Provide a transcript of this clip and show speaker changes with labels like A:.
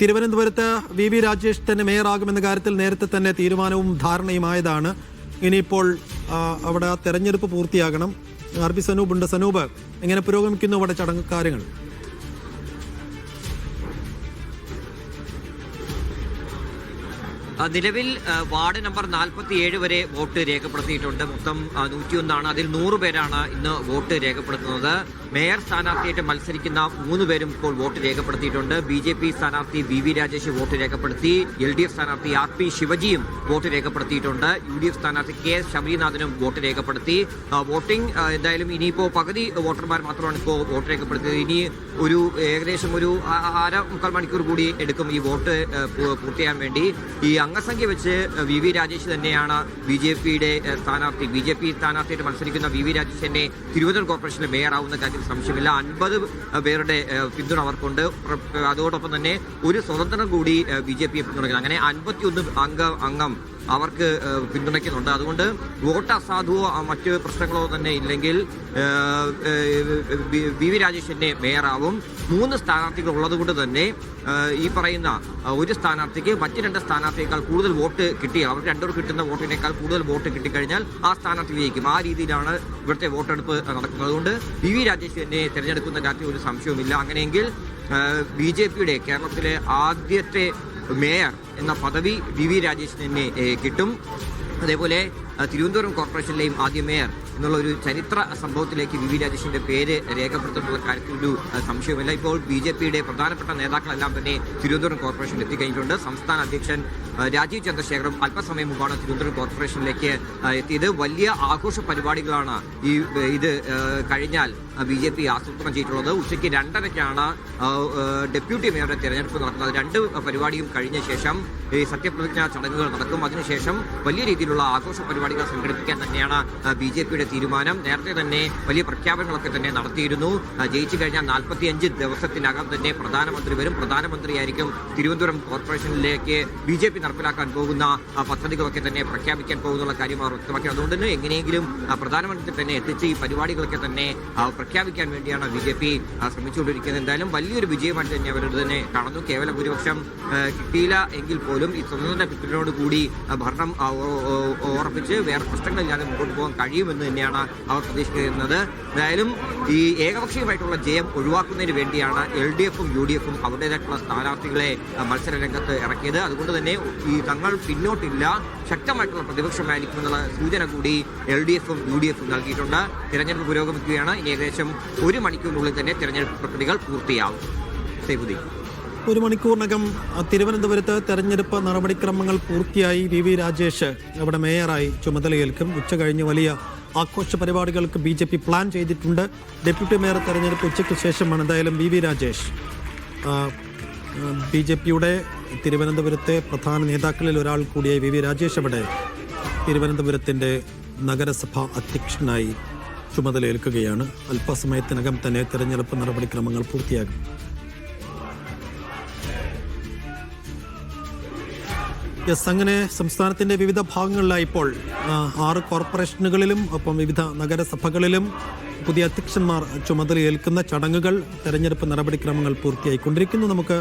A: തിരുവനന്തപുരത്ത് വി രാജേഷ് തന്നെ മേയറാകുമെന്ന കാര്യത്തിൽ നേരത്തെ തന്നെ തീരുമാനവും ധാരണയുമായതാണ്. ഇനിയിപ്പോൾ അവിടെ തെരഞ്ഞെടുപ്പ് പൂർത്തിയാകണം. RP സനൂപ് ഉണ്ട്. സനൂപ്, എങ്ങനെ പുരോഗമിക്കുന്നു അവിടെ ചടങ്ങ് കാര്യങ്ങൾ?
B: നിലവിൽ വാർഡ് നമ്പർ 47 വരെ വോട്ട് രേഖപ്പെടുത്തിയിട്ടുണ്ട്. മൊത്തം 101 അതിൽ 100 പേരാണ് ഇന്ന് വോട്ട് രേഖപ്പെടുത്തുന്നത്. മേയർ സ്ഥാനാർത്ഥിയായിട്ട് മത്സരിക്കുന്ന 3 പേരും ഇപ്പോൾ വോട്ട് രേഖപ്പെടുത്തിയിട്ടുണ്ട്. BJP സ്ഥാനാർത്ഥി VV രാജേഷ് വോട്ട് രേഖപ്പെടുത്തി. LDF സ്ഥാനാർത്ഥി RP ശിവജിയും വോട്ട് രേഖപ്പെടുത്തിയിട്ടുണ്ട്. UDF സ്ഥാനാർത്ഥി KS ശബരിനാഥനും വോട്ട് രേഖപ്പെടുത്തി. വോട്ടിംഗ് എന്തായാലും ഇനിയിപ്പോൾ പകുതി വോട്ടർമാർ മാത്രമാണ് ഇപ്പോൾ വോട്ട് രേഖപ്പെടുത്തിയത്. ഇനി ഏകദേശം ഒരു 1/2-3 മണിക്കൂർ കൂടി എടുക്കും ഈ വോട്ട് പൂർത്തിയാൻ വേണ്ടി. ഈ അംഗസംഖ്യ വെച്ച് VV രാജേഷ് തന്നെയാണ് BJP സ്ഥാനാർത്ഥിയായിട്ട് മത്സരിക്കുന്ന VV രാജേഷ് തന്നെ തിരുവനന്തപുരം കോർപ്പറേഷനിലെ മേയറാവുന്ന കാര്യത്തിൽ സംശയമില്ല. 50 പേരുടെ പിന്തുണ അവർക്കുണ്ട്. അതോടൊപ്പം തന്നെ ഒരു സ്വതന്ത്രം കൂടി BJPയെ പിന്തുണയ്ക്കുന്നു. അങ്ങനെ 51 അംഗം അവർക്ക് പിന്തുണയ്ക്കുന്നുണ്ട്. അതുകൊണ്ട് വോട്ട് അസാധുവോ മറ്റ് പ്രശ്നങ്ങളോ തന്നെ ഇല്ലെങ്കിൽ VV രാജേഷ് തന്നെ മേയറാവും. 3 സ്ഥാനാർത്ഥികൾ ഉള്ളതുകൊണ്ട് തന്നെ ഈ പറയുന്ന ഒരു സ്ഥാനാർത്ഥിക്ക് മറ്റ് 2 സ്ഥാനാർത്ഥിയേക്കാൾ കൂടുതൽ വോട്ട് കിട്ടിയാൽ അവർ രണ്ടുപേർ കിട്ടുന്ന വോട്ടിനേക്കാൾ കൂടുതൽ വോട്ട് കിട്ടിക്കഴിഞ്ഞാൽ ആ സ്ഥാനാർത്ഥി ജയിക്കും. ആ രീതിയിലാണ് ഇവിടുത്തെ വോട്ടെടുപ്പ് നടക്കുന്നത്. അതുകൊണ്ട് VV രാജേഷ് തന്നെ തിരഞ്ഞെടുക്കുന്ന കാര്യത്തിൽ ഒരു സംശയവുമില്ല. അങ്ങനെയെങ്കിൽ BJPയുടെ കേരളത്തിലെ ആദ്യത്തെ മേയർ എന്ന പദവി VV രാജേഷിന് തന്നെ കിട്ടും. അതേപോലെ തിരുവനന്തപുരം കോർപ്പറേഷനിലെയും ആദ്യ മേയർ എന്നുള്ള ഒരു ചരിത്ര സംഭവത്തിലേക്ക് VV രാജേഷിന്റെ പേര് രേഖപ്പെടുത്തുന്നുള്ള കാര്യത്തിൽ ഒരു സംശയമില്ല. ഇപ്പോൾ BJPയുടെ പ്രധാനപ്പെട്ട നേതാക്കളെല്ലാം തന്നെ തിരുവനന്തപുരം കോർപ്പറേഷനിൽ എത്തിക്കഴിഞ്ഞിട്ടുണ്ട്. സംസ്ഥാന അധ്യക്ഷൻ രാജീവ് ചന്ദ്രശേഖറും അല്പസമയം മുമ്പാണ് തിരുവനന്തപുരം കോർപ്പറേഷനിലേക്ക് എത്തിയത്. വലിയ ആഘോഷ പരിപാടികളാണ് ഇത് കഴിഞ്ഞാൽ BJP ആസൂത്രണം ചെയ്തിട്ടുള്ളത്. ഉച്ചയ്ക്ക് 2:30-ക്കാണ് ഡെപ്യൂട്ടി മേയറുടെ തിരഞ്ഞെടുപ്പ് നടക്കുന്നത്. 2 പരിപാടിയും കഴിഞ്ഞ ശേഷം ഈ സത്യപ്രതിജ്ഞാ ചടങ്ങുകൾ നടക്കും. അതിനുശേഷം വലിയ രീതിയിലുള്ള ആഘോഷ പരിപാടികൾ സംഘടിപ്പിക്കാൻ തന്നെയാണ് BJPയുടെ തീരുമാനം. നേരത്തെ തന്നെ വലിയ പ്രഖ്യാപനങ്ങളൊക്കെ തന്നെ നടത്തിയിരുന്നു. ജയിച്ചു കഴിഞ്ഞാൽ 45 ദിവസത്തിനകം തന്നെ പ്രധാനമന്ത്രി വരും. പ്രധാനമന്ത്രിയായിരിക്കും തിരുവനന്തപുരം കോർപ്പറേഷനിലേക്ക് BJP നടപ്പിലാക്കാൻ പോകുന്ന പദ്ധതികളൊക്കെ തന്നെ പ്രഖ്യാപിക്കാൻ പോകുന്നുള്ള കാര്യം അവർ വ്യക്തമാക്കി. അതുകൊണ്ട് തന്നെ എങ്ങനെയെങ്കിലും പ്രധാനമന്ത്രി തന്നെ എത്തിച്ച് ഈ പരിപാടികളൊക്കെ തന്നെ പ്രഖ്യാപിക്കാൻ വേണ്ടിയാണ് BJP ശ്രമിച്ചുകൊണ്ടിരിക്കുന്നത്. എന്തായാലും വലിയൊരു വിജയമായിട്ട് തന്നെ അവർ തന്നെ കാണുന്നു. കേവല ഭൂരിപക്ഷം കിട്ടിയില്ല എങ്കിൽ പോലും ഈ സ്വതന്ത്ര പിന്തുണയോടുകൂടി ഭരണം ഉറപ്പിച്ച് വേറെ പ്രശ്നങ്ങളില്ലാതെ മുമ്പോട്ട് പോകാൻ കഴിയുമെന്ന് തന്നെയാണ് അവർ പ്രതീക്ഷിക്കുന്നത്. എന്തായാലും ഈ ഏകപക്ഷീയമായിട്ടുള്ള ജയം ഒഴിവാക്കുന്നതിന് വേണ്ടിയാണ് LDFും UDFും അവരുടേതായിട്ടുള്ള സ്ഥാനാർത്ഥികളെ മത്സര രംഗത്ത് ഇറക്കിയത്. അതുകൊണ്ട് തന്നെ ഈ തങ്ങൾ പിന്നോട്ടില്ല, ശക്തമായിട്ടുള്ള പ്രതിപക്ഷമായിരിക്കുമെന്നുള്ള സൂചന കൂടി LDFും UDFും നൽകിയിട്ടുണ്ട്. തിരഞ്ഞെടുപ്പ് പുരോഗമിക്കുകയാണ്. ഇനി ഏകദേശം 1 മണിക്കൂറിനുള്ളിൽ തന്നെ തിരഞ്ഞെടുപ്പ് പ്രക്രിയകൾ പൂർത്തിയാവും. സൈബുദ്ദീൻ,
A: 1 മണിക്കൂറിനകം തെരഞ്ഞെടുപ്പ് നടപടിക്രമങ്ങൾ പൂർത്തിയായി. VV രാജേഷ് അവിടെ മേയറായി ചുമതലയേൽക്കും. ഉച്ച കഴിഞ്ഞ് വലിയ ആഘോഷ പരിപാടികൾക്ക് BJP പ്ലാൻ ചെയ്തിട്ടുണ്ട്. ഡെപ്യൂട്ടി മേയർ തെരഞ്ഞെടുപ്പ് ഉച്ചയ്ക്ക് ശേഷമാണ്. എന്തായാലും VV രാജേഷ് BJPയുടെ തിരുവനന്തപുരത്തെ പ്രധാന നേതാക്കളിൽ ഒരാൾ കൂടിയായി VV രാജേഷ് അവിടെ തിരുവനന്തപുരത്തിൻ്റെ നഗരസഭ അധ്യക്ഷനായി ചുമതലയേൽക്കുകയാണ്. അല്പസമയത്തിനകം തന്നെ തെരഞ്ഞെടുപ്പ് നടപടിക്രമങ്ങൾ പൂർത്തിയാകും. അങ്ങനെ സംസ്ഥാനത്തിൻ്റെ വിവിധ ഭാഗങ്ങളിലായി ഇപ്പോൾ 6 കോർപ്പറേഷനുകളിലും ഒപ്പം വിവിധ നഗരസഭകളിലും പുതിയ അധ്യക്ഷന്മാർ ചുമതലയേൽക്കുന്ന ചടങ്ങുകൾ, തെരഞ്ഞെടുപ്പ് നടപടിക്രമങ്ങൾ പൂർത്തിയായിക്കൊണ്ടിരിക്കുന്നു. നമുക്ക്